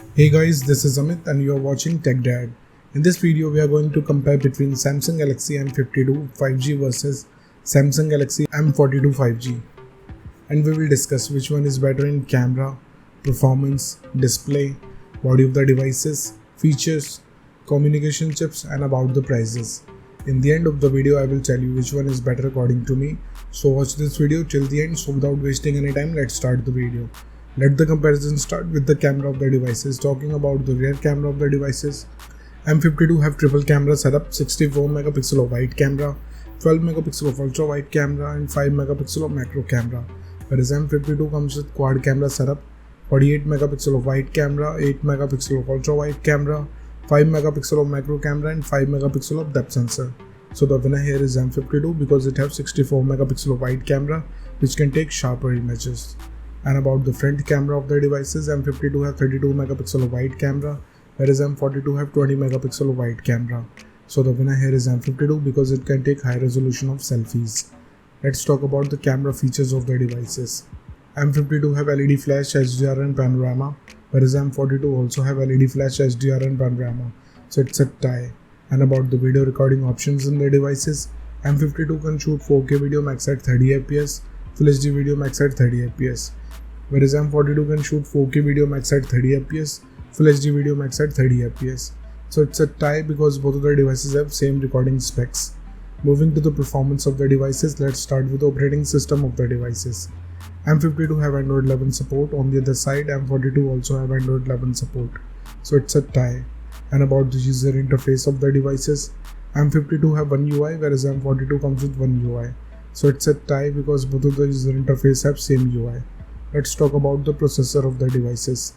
Hey guys, this is Amit and you are watching Tech Dad. In this video, we are going to compare between Samsung Galaxy M52 5G versus Samsung Galaxy M42 5G. And we will discuss which one is better in camera, performance, display, body of the devices, features, communication chips and about the prices. In the end of the video, I will tell you which one is better according to me. So watch this video till the end. So without wasting any time, let's start the video. Let the comparison start with the camera of the devices. Talking about the rear camera of the devices, M52 have triple camera setup, 64 megapixel of wide camera, 12 megapixel of ultra wide camera and 5 megapixel of macro camera. Whereas M52 comes with quad camera setup, 48 megapixel of wide camera, 8 megapixel of ultra wide camera, 5 megapixel of macro camera and 5 megapixel of depth sensor. So the winner here is M52 because it has 64 megapixel of wide camera which can take sharper images. And about the front camera of the devices, M52 have 32 megapixel of wide camera, whereas M42 have 20 megapixel of wide camera. So the winner here is M52 because it can take high resolution of selfies. Let's talk about the camera features of the devices. M52 have LED flash, HDR and panorama, whereas M42 also have LED flash, HDR and panorama. So it's a tie. And about the video recording options in the devices, M52 can shoot 4K video max at 30fps, Full HD video max at 30fps. Whereas M42 can shoot 4K video max at 30fps, Full HD video max at 30fps. So it's a tie because both of the devices have same recording specs. Moving to the performance of the devices, let's start with the operating system of the devices. M52 have Android 11 support, on the other side M42 also have Android 11 support. So it's a tie. And about the user interface of the devices, M52 have one UI whereas M42 comes with one UI. So it's a tie because both of the user interface have same UI. Let's talk about the processor of the devices.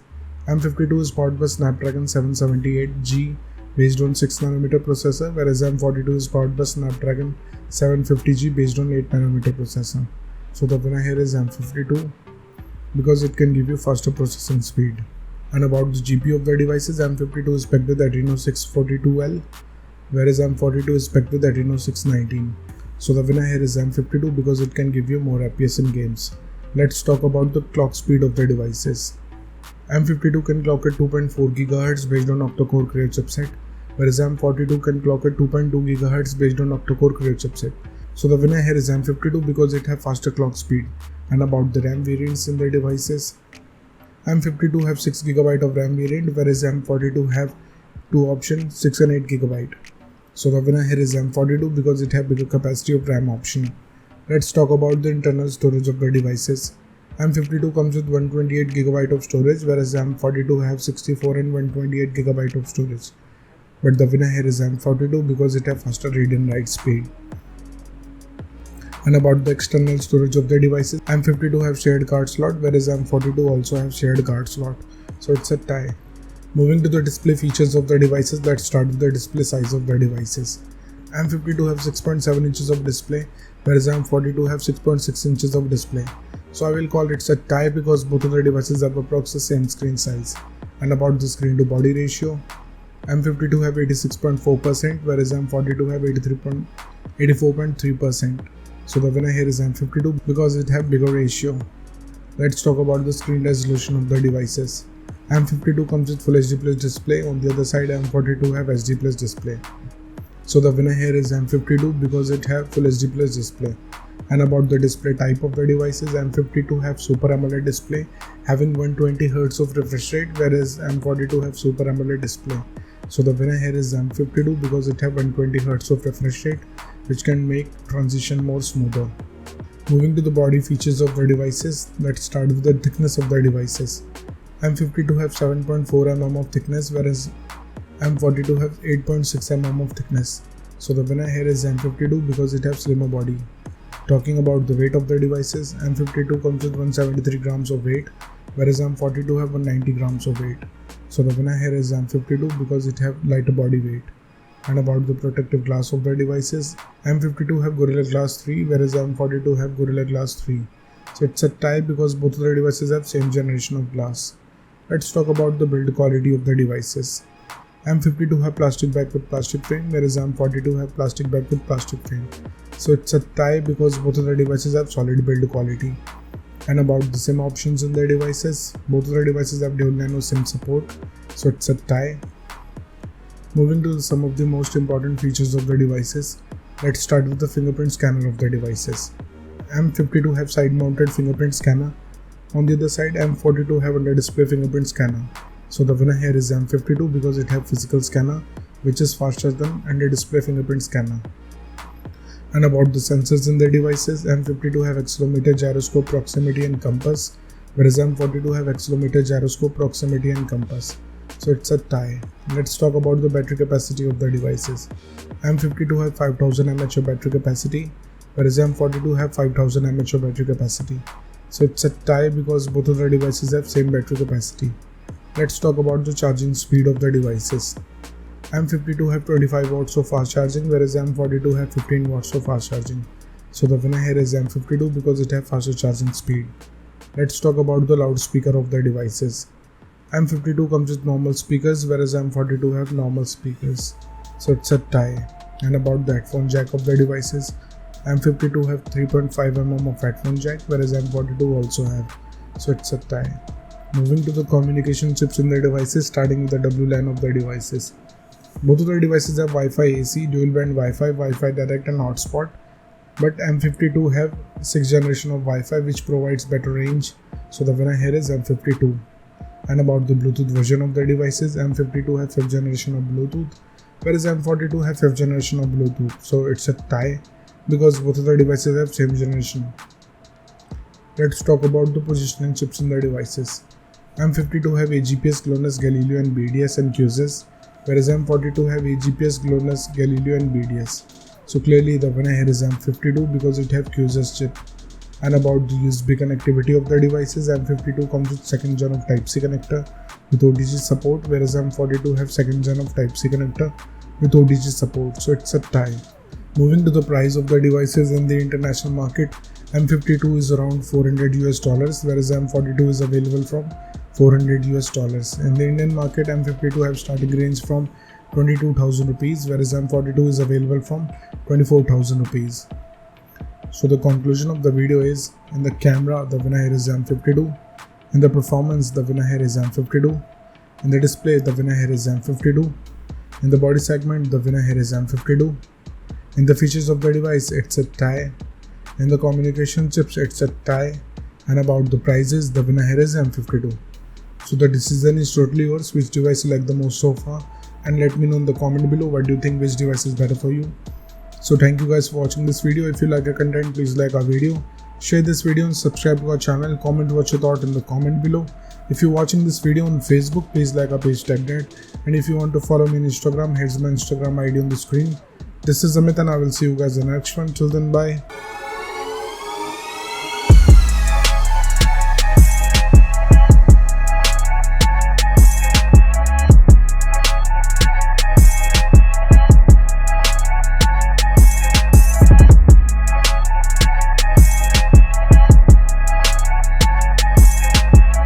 M52 is powered by Snapdragon 778G based on 6nm processor, whereas M42 is powered by Snapdragon 750G based on 8nm processor. So the winner here is M52 because it can give you faster processing speed. And about the GPU of the devices, M52 is spec'd with Adreno 642L, whereas M42 is spec'd with Adreno 619. So the winner here is M52 because it can give you more FPS in games. Let's talk about the clock speed of the devices. M52 can clock at 2.4 GHz based on octa-core Creo chipset, whereas M42 can clock at 2.2 GHz based on octa-core Creo chipset. So the winner here is M52 because it has faster clock speed. And about the RAM variants in the devices, M52 have 6GB of RAM variant, whereas M42 have two options, 6 and 8GB. So the winner here is M42 because it has bigger capacity of RAM option. Let's talk about the internal storage of the devices. M52 comes with 128GB of storage, whereas M42 have 64 and 128GB of storage. But the winner here is M42 because it has faster read and write speed. And about the external storage of the devices, M52 have shared card slot, whereas M42 also have shared card slot. So it's a tie. Moving to the display features of the devices, let's start with the display size of the devices. M52 have 6.7 inches of display, whereas M42 have 6.6 inches of display. So I will call it a tie because both of the devices have approximately the same screen size. And about the screen to body ratio, M52 have 86.4%, whereas M42 have 84.3%. So the winner here is M52 because it have bigger ratio. Let's talk about the screen resolution of the devices. M52 comes with Full HD Plus display, on the other side M42 have HD Plus display. So the winner here is M52 because it have Full HD Plus display. And about the display type of the devices, M52 have Super AMOLED display having 120Hz of refresh rate, whereas M42 have Super AMOLED display. So the winner here is M52 because it have 120Hz of refresh rate which can make transition more smoother. Moving to the body features of the devices, let's start with the thickness of the devices. M52 have 7.4 mm of thickness, whereas M42 have 8.6 mm of thickness. So the winner here is M52 because it has slimmer body. Talking about the weight of the devices, M52 comes with 173 grams of weight, whereas M42 have 190 grams of weight. So the winner here is M52 because it have lighter body weight. And about the protective glass of the devices, M52 have Gorilla Glass 3, whereas M42 have Gorilla Glass 3. So it's a tie because both of the devices have same generation of glass. Let's talk about the build quality of the devices. M52 have plastic back with plastic frame, whereas M42 have plastic back with plastic frame. So it's a tie because both of the devices have solid build quality. And about the SIM options in their devices, both of the devices have dual nano SIM support, so it's a tie. Moving to some of the most important features of the devices, let's start with the fingerprint scanner of the devices. M52 have side mounted fingerprint scanner. On the other side, M42 have under display fingerprint scanner. So the winner here is M52 because it have physical scanner which is faster than under display fingerprint scanner. And about the sensors in the devices, M52 have accelerometer, gyroscope, proximity and compass, whereas M42 have accelerometer, gyroscope, proximity and compass. So it's a tie. Let's talk about the battery capacity of the devices. M52 have 5000 mAh of battery capacity, whereas M42 have 5000 mAh of battery capacity. So it's a tie because both of the devices have same battery capacity. Let's talk about the charging speed of the devices. M52 have 25 watts of fast charging, whereas M42 have 15 watts of fast charging. So the winner here is M52 because it have faster charging speed. Let's talk about the loudspeaker of the devices. M52 comes with normal speakers, whereas M42 have normal speakers. So it's a tie. And about the headphone jack of the devices, M52 have 3.5mm of headphone jack, whereas M42 also have. So it's a tie. Moving to the communication chips in the devices, starting with the WLAN of the devices. Both of the devices have Wi-Fi AC, dual band Wi-Fi, Wi-Fi direct and hotspot. But M52 have 6th generation of Wi-Fi which provides better range. So the winner here is M52. And about the Bluetooth version of the devices, M52 have 5th generation of Bluetooth, whereas M42 have 5th generation of Bluetooth. So it's a tie because both of the devices have same generation. Let's talk about the positioning chips in the devices. M52 have AGPS, GLONASS, Galileo and BDS and QSS, whereas M42 have AGPS, GLONASS, Galileo and BDS. So clearly the winner here is M52 because it have QSS chip. And about the USB connectivity of the devices, M52 comes with 2nd gen of Type-C connector with OTG support, whereas M42 have 2nd gen of Type-C connector with OTG support. So it's a tie. Moving to the price of the devices in the international market, M52 is around $400 US, whereas M42 is available from $400 US. In the Indian market, M52 have starting range from 22,000 rupees, whereas M42 is available from 24,000 rupees. So the conclusion of the video is, in the camera, the winner here is M52. In the performance, the winner here is M52. In the display, the winner here is M52. In the body segment, the winner here is M52. In the features of the device, it's a tie. In the communication chips, it's a tie. And about the prices, the winner here is M52. So the decision is totally yours, which device you like the most so far, and let me know in the comment below what do you think, which device is better for you. So thank you guys for watching this video. If you like our content, please like our video, share this video and subscribe to our channel. Comment what you thought in the comment below. If you're watching this video on Facebook, please like our page TechDad. And if you want to follow me on Instagram, here's my Instagram ID on the screen. This is Amit and I will see you guys in the next one. Till then, bye.